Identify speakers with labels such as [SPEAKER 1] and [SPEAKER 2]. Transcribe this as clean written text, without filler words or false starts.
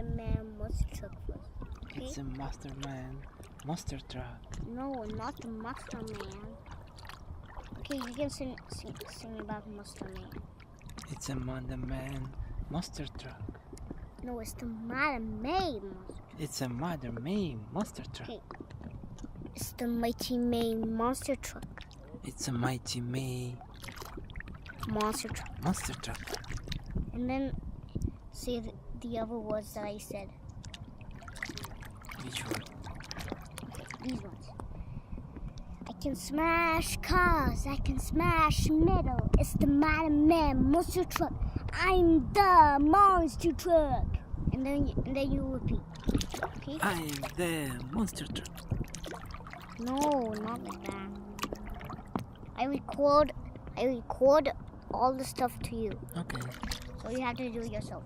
[SPEAKER 1] Modern Man Monster Truck first. Okay?
[SPEAKER 2] It's a Master Man monster truck.
[SPEAKER 1] No, not the Monster Man. Okay, you can sing about Monster Man.
[SPEAKER 2] It's a Modern Man monster truck.
[SPEAKER 1] No, it's the Modern Man Monster.
[SPEAKER 2] It's a Modern Man monster truck.
[SPEAKER 1] Okay. It's the Mighty Man Monster Truck.
[SPEAKER 2] It's a Mighty May
[SPEAKER 1] Monster Truck.
[SPEAKER 2] monster truck.
[SPEAKER 1] And then say the other words that I said.
[SPEAKER 2] Which one?
[SPEAKER 1] Okay, these ones. I can smash cars. I can smash metal. It's the Modern Man Monster Truck. I'm the monster truck. And then you repeat. Okay?
[SPEAKER 2] I am the monster truck.
[SPEAKER 1] No, not like that. I record all the stuff to you.
[SPEAKER 2] Okay.
[SPEAKER 1] So you have to do it yourself.